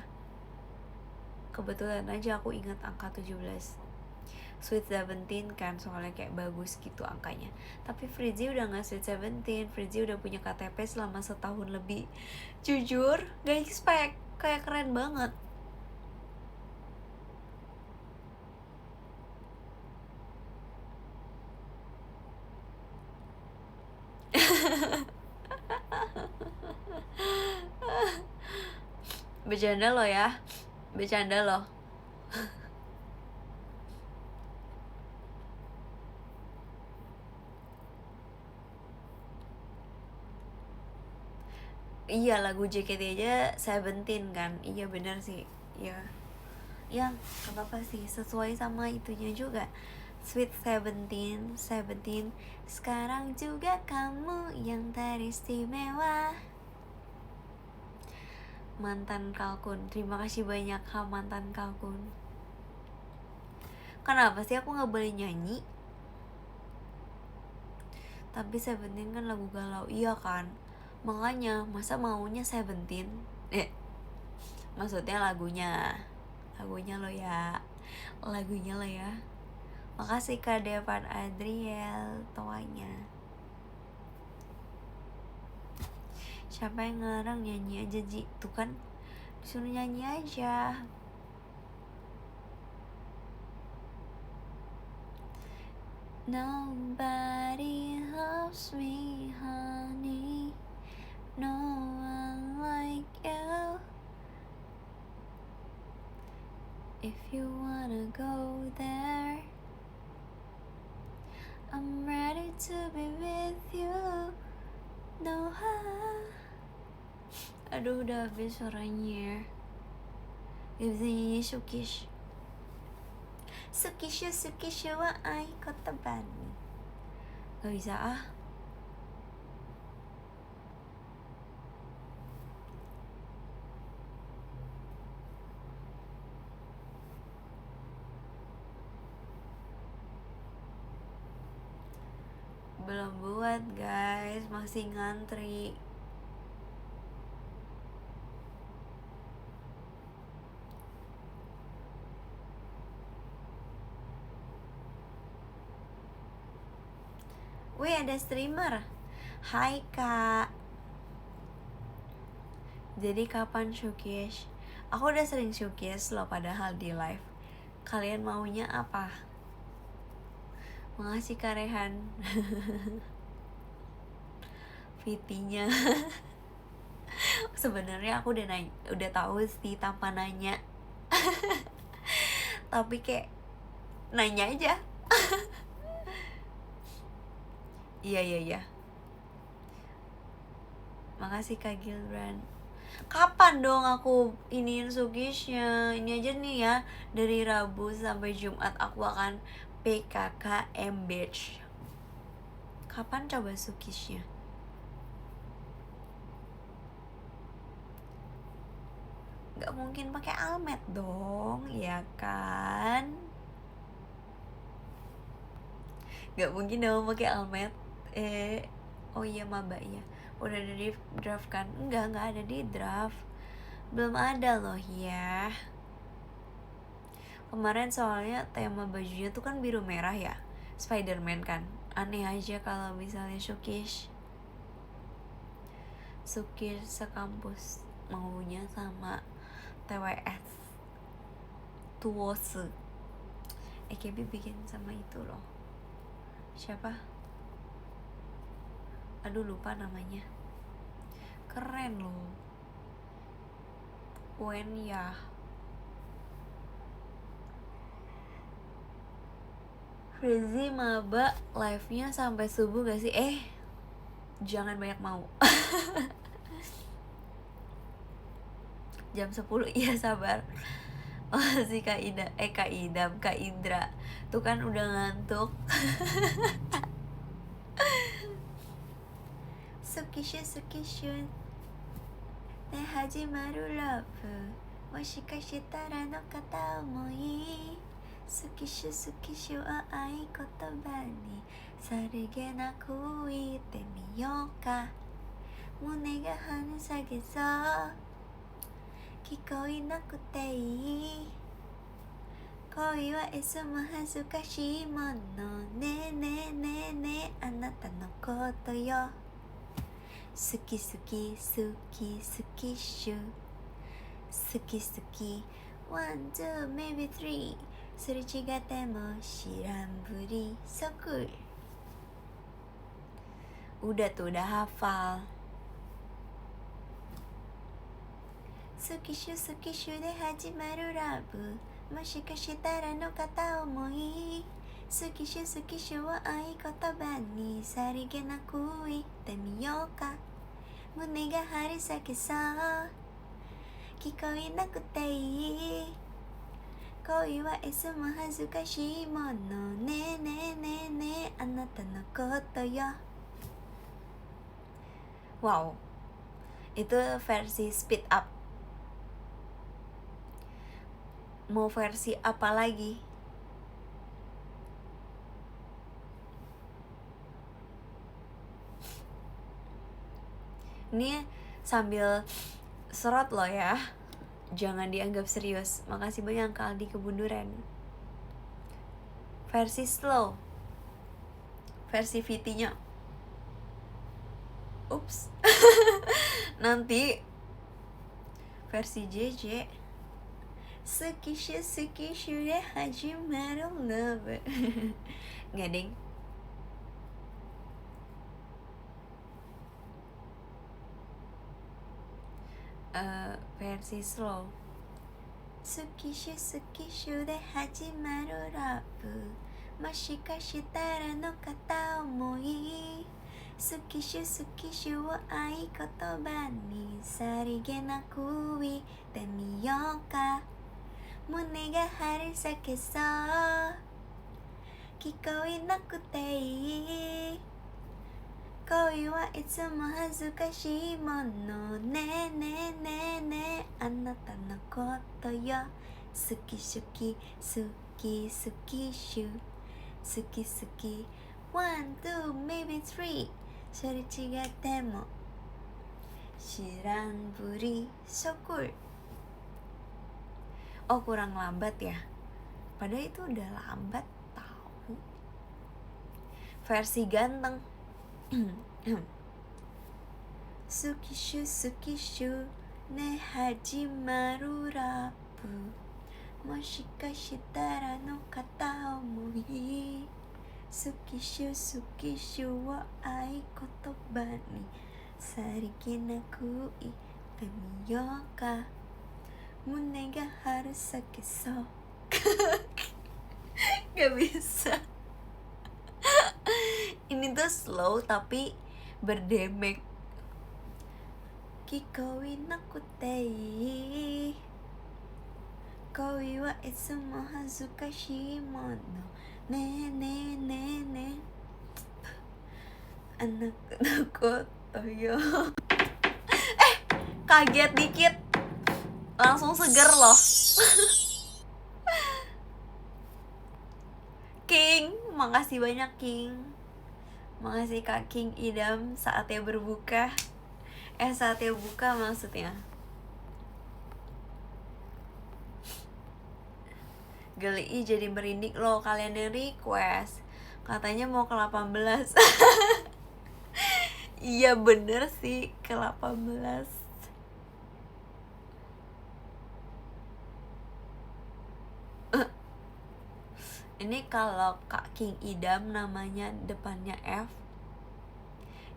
Kebetulan aja aku ingat angka 17. Sweet 17 kan, soalnya kayak bagus gitu angkanya. Tapi Fritzy udah gak Sweet 17. Fritzy udah punya KTP selama setahun lebih. Jujur gak expect, kayak keren banget. Bercanda loh ya, bercanda loh. Iya, lagu JKT aja Seventeen kan. Iya benar sih. Iya. Ya, gak apa-apa sih, sesuai sama itunya juga. Sweet Seventeen, Seventeen. Sekarang juga kamu yang teristimewa. Mantan Kalkun, terima kasih banyak ha mantan Kalkun. Kenapa sih aku gak boleh nyanyi? Tapi Seventeen kan lagu galau, iya kan? Makanya masa maunya Seventeen? Maksudnya lagunya lo ya, lagunya lo ya. Makasih Kak Devan Adriel toanya. Siapa yang ngelarang nyanyi aja Ji? Tuh kan disuruh nyanyi aja. Nobody loves me honey, no one like you. If you wanna go there, I'm ready to be with you. No. Aduh udah habis suaranya. Gak bisa nyanyi Sukish. Sukish wa ai kota bani. Gak bisa ah. Belum buat guys, masih ngantri. Wih ada streamer. Hai kak. Jadi kapan showcase? Aku udah sering showcase loh padahal di live. Kalian maunya apa? Makasih Kak Rehan. Fitinya. Sebenarnya aku udah tahu sih tanpa nanya. Tapi kayak nanya aja. Iya. Makasih Kak Gilbran. Kapan dong aku iniin Sugishnya? Ini aja nih ya, dari Rabu sampai Jumat aku akan PKKM Beach. Kapan coba Sugishnya? Gak mungkin pakai almet dong, ya kan? Gak mungkin dong pakai almet. Oh iya maba ya. Udah ada di draft kan? Enggak ada di draft. Belum ada loh ya. Kemarin soalnya tema bajunya tuh kan biru merah ya, Spiderman kan. Aneh aja kalau misalnya Sukish sekampus maunya sama TWS Tuwose. AKB bikin sama itu loh. Siapa? Aduh lupa namanya. Keren loh. Wen ya. Rizzy maba live-nya sampai subuh gak sih? Jangan banyak mau. Jam 10 iya sabar. Oh si Kak Indra tuh kan udah ngantuk. Sukishuね始まるラブもしかしたらの片思いスキシュを合言葉にさりげなく言ってみようか胸が跳ね下げそう聞こえなくていい恋はいつも恥ずかしいものねえあなたのことよ好きシュ好き one, two, maybe three すれ違っても知らんぶり so cool udah hafal 好きシュで始まるラブもしかしたらの片思い好きシュを合言葉にさりげなく言ってみようか胸が張り裂けそう聞こえなくていい恋はいつも恥ずかしいものねえねえねえねえあなたのことよ Wow, itu versi speed up. Mau versi apa lagi? Ini sambil serot loh ya. Jangan dianggap serius. Makasih banyak Kak Aldi Kebunduran. Versi slow. Versi VT-nya. Ups. Nanti versi JJ. Sukishu de hajimaru love. Nggak ding. Versi slow. Sukishu de hajimaru love. もしかしたらの片思いスキシュを合言葉にさりげなく言ってみようか胸が張り裂けそう聞こえなくていい恋はいつも恥ずかしいものねえねえねえねえあなたのことよ好き好き好き好きシュ好き好き one, two, maybe three それ違っても知らんぶり so cool oh kurang lambat ya padahal itu udah lambat tahu versi ganteng Sukishu ne hajimaru rapu もしかしたらの片思いスキシュを合言葉にさりげなく言ってみようか胸が張り裂けそう Gak bisa ini tuh slow tapi berdemek 聞こえなくていい恋はいつも恥ずかしいものねえねえねえねえanakのことよkaget dikit langsung seger loh King makasih banyak King makasih Kak King Idam saatnya berbuka saatnya buka maksudnya Geli jadi merinding loh kalian yang request katanya mau ke 18 iya bener sih ke 18 ini kalau Kak King Idam namanya depannya F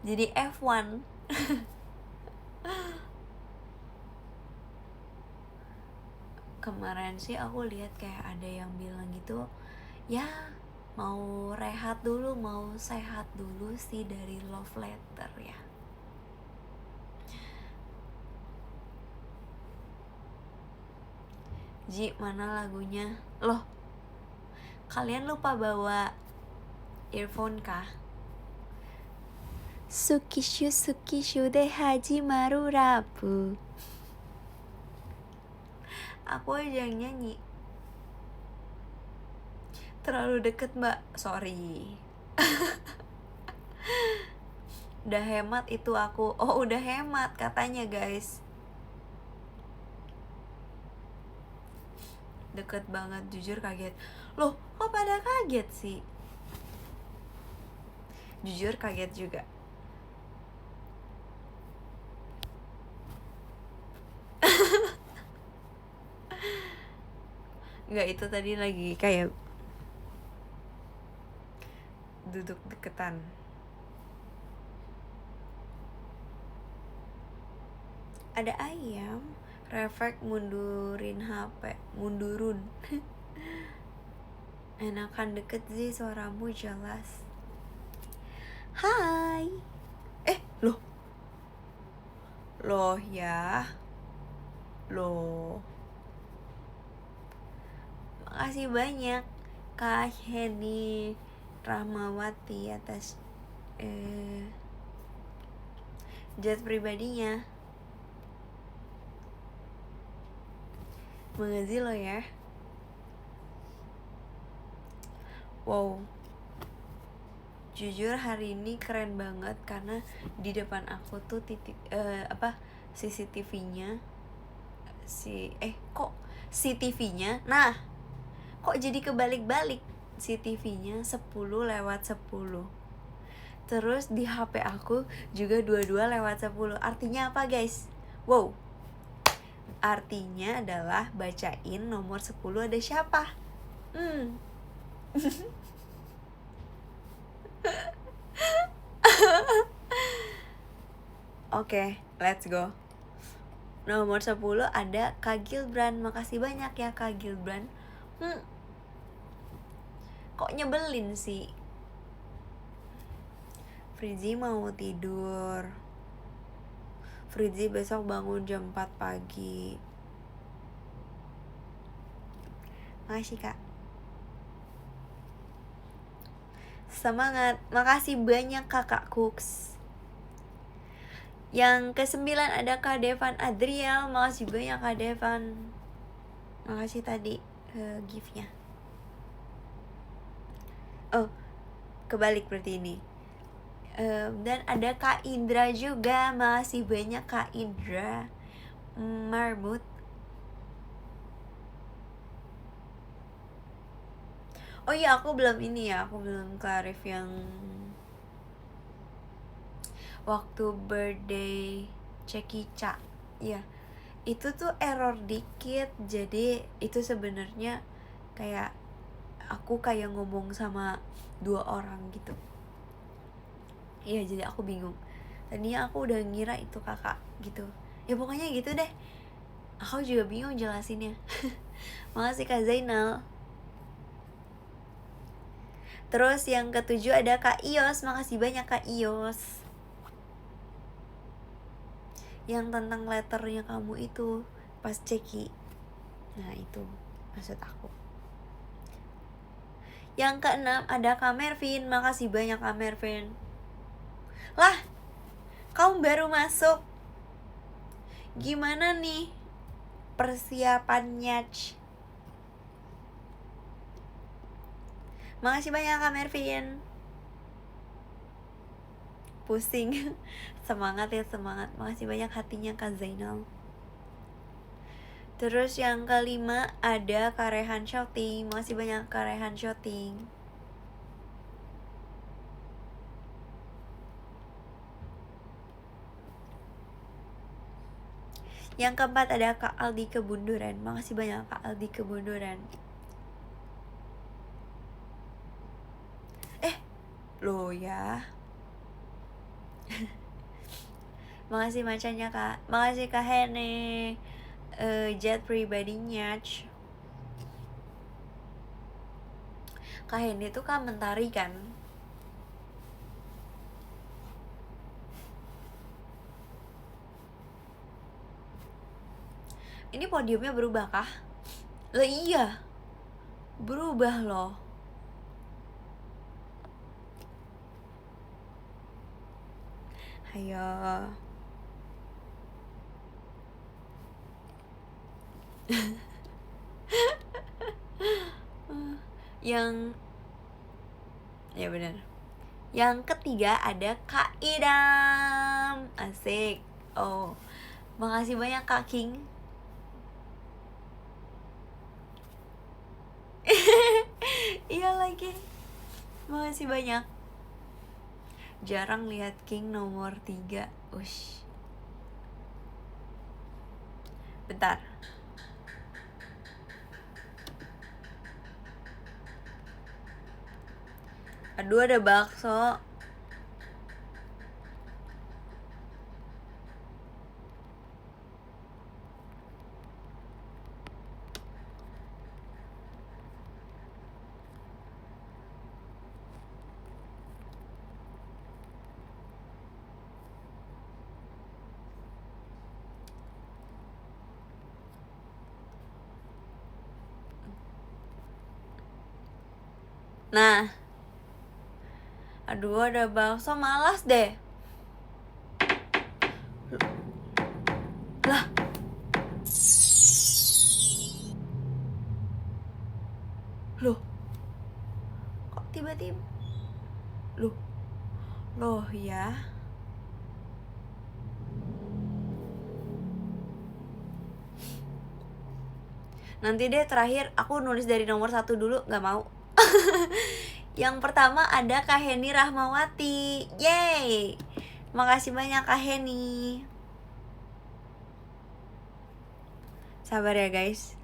jadi F1 kemarin sih aku lihat kayak ada yang bilang gitu ya mau rehat dulu mau sehat dulu sih dari love letter ya Ji mana lagunya loh kalian lupa bawa earphone kah Sukishu de hajimaru rapu aku aja yang nyanyi terlalu deket mbak sorry udah hemat itu aku oh udah hemat katanya guys deket banget jujur kaget loh kok pada kaget sih jujur kaget juga Enggak itu tadi lagi kayak duduk deketan ada ayam refleks mundurin HP mundurun enakan deket sih suaramu jelas hai loh Loh ya. Loh. Makasih banyak Kak Heni Rahmawati atas jet pribadinya. Makasih lo ya. Wow, jujur hari ini keren banget karena di depan aku tuh CCTV-nya kok CCTV-nya. Nah, kok jadi kebalik-balik? CCTV-nya 10:10. Terus di HP aku juga 22:10. Artinya apa, guys? Wow. Artinya adalah bacain nomor 10 ada siapa? Oke, let's go. Nomor 10 ada Kak Gilbran. Makasih banyak ya Kak Gilbran. Kok nyebelin sih? Frizi mau tidur. Frizi besok bangun jam 4 pagi. Makasih Kak. Semangat. Makasih banyak Kakak Cooks. Yang ke-9 ada Kak Devan Adriel. Makasih banyak Kak Devan. Makasih tadi gift-nya. Oh, kebalik berarti ini. Dan ada Kak Indra juga. Makasih banyak Kak Indra. Marmut. Oh iya, aku belum clarif yang waktu birthday Cekica. Ya, itu tuh error dikit. Jadi itu sebenarnya kayak aku kayak ngomong sama 2 orang gitu. Iya, jadi aku bingung. Tadinya aku udah ngira itu kakak gitu. Ya pokoknya gitu deh. Aku juga bingung jelasinnya. Makasih Kak Zainal. Terus yang ke-7 ada Kak Ios. Makasih banyak Kak Ios. Yang tentang letternya kamu itu pas ceki. Nah itu maksud aku. Yang ke-6 ada Kak Mervin. Makasih banyak Kak Mervin. Lah, kamu baru masuk. Gimana nih persiapannya? Makasih banyak Kak Mervin. Pusing. Semangat ya, semangat. Makasih banyak hatinya Kak Zainal. Terus yang ke-5 ada Kak Rehan Shouting. Makasih banyak Kak Rehan Shouting. Yang ke-4 ada Kak Aldi Kebunduran. Makasih banyak Kak Aldi Kebunduran. Loh ya. Makasih macanya Kak. Makasih Kak Hene. Jet pribadinya. Kak Hene tuh kan mentari kan. Ini podiumnya berubah kah? Lah iya, berubah loh. Ayo. Yang ya benar. Yang ketiga ada Kak Idam. Asik. Oh, makasih banyak Kak King. Iya lagi. Makasih banyak. Jarang lihat King nomor 3. Ush. Bentar. Aduh, ada bakso. Nah, aduh ada bakso, malas deh. Lah, loh, kok tiba-tiba? Loh ya. Nanti deh terakhir aku nulis dari nomor 1 dulu, gak mau. Yang pertama ada Kak Heni Rahmawati. Yeay, makasih banyak Kak Heni. Sabar ya guys.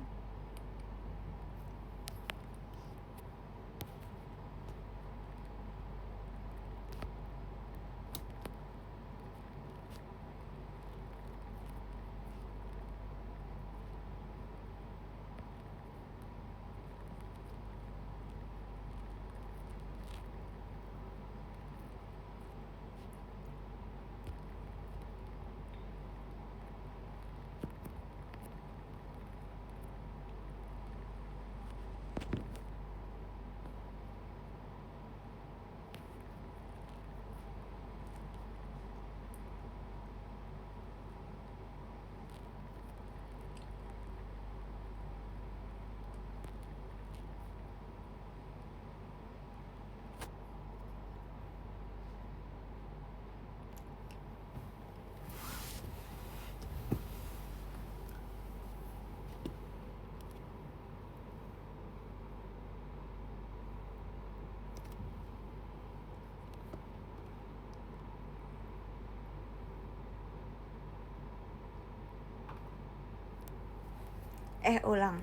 Ulang.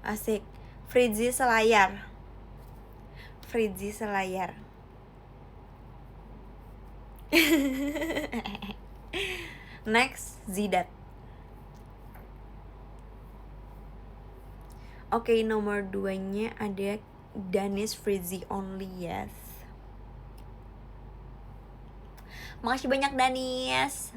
Asik. Fritzi Selayar. Next, Zidat. Oke, nomor 2-nya ada Danis Fritzi Only, yes. Makasih banyak Danis.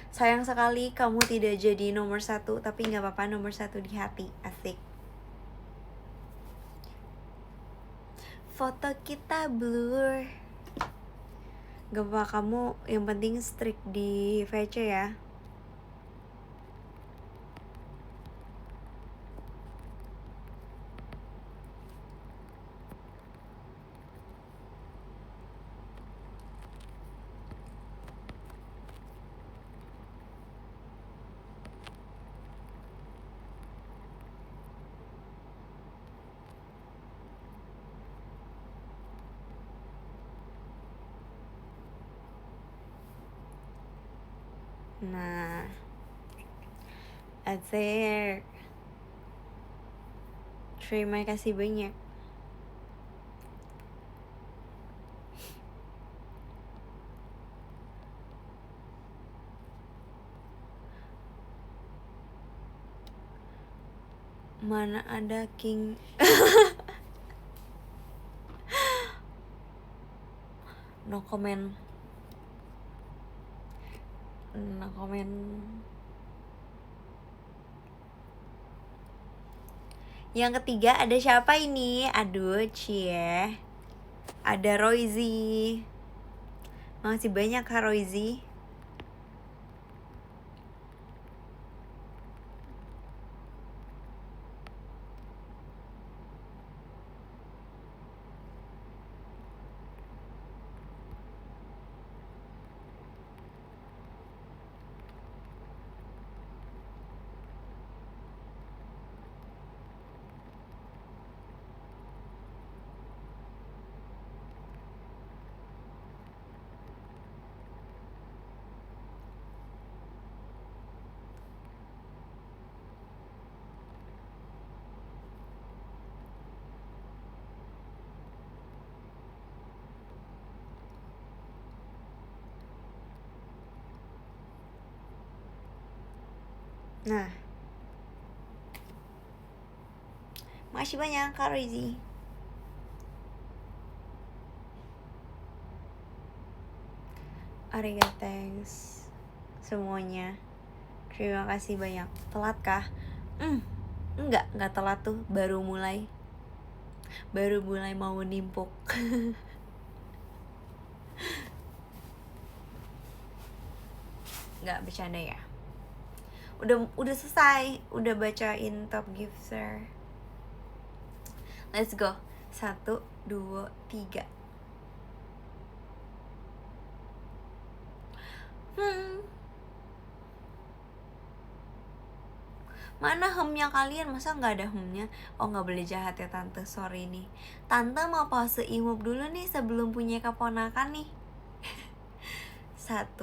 Sayang sekali kamu tidak jadi nomor 1, tapi gak apa-apa, nomor 1 di hati. Asik. Foto kita blur. Gak apa-apa, kamu yang penting strict di VC ya. Nah, asik. Terima kasih banyak. Mana ada King. No comment. Yang ketiga ada siapa ini? Aduh, cie. Ada Royzi. Makasih banyak Kak Royzi. Nah, Makasih banyak Kak Rizy. Arigato, thanks semuanya. Terima kasih banyak. Telat kah? Enggak telat tuh. Baru mulai mau nimpuk. Enggak bercanda ya. Udah selesai. Udah bacain top gifter. Let's go. 1, 2, 3. Mana hemnya kalian? Masa nggak ada hemnya? Oh, nggak boleh jahat ya tante, sorry nih. Tante mau pause imub dulu nih sebelum punya keponakan nih. 1,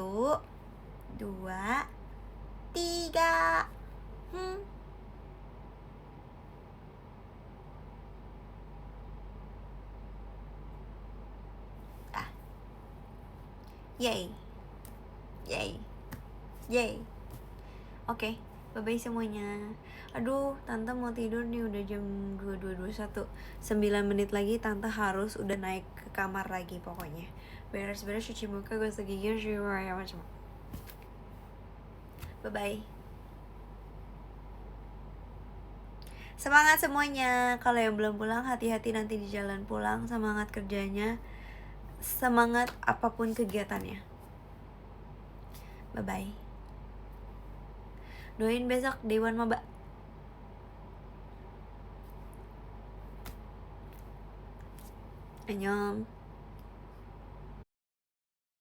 2, 3. Yay. Oke, bye-bye semuanya. Aduh, tante mau tidur nih, udah jam 22.21. 9 menit lagi tante harus udah naik ke kamar lagi pokoknya. Beres-beres cuci muka, gosok gigi, macam. Bye-bye. Semangat semuanya. Kalau yang belum pulang, hati-hati nanti di jalan pulang. Semangat kerjanya. Semangat apapun kegiatannya. Bye-bye. Doain besok Dewan Maba. Annyeong.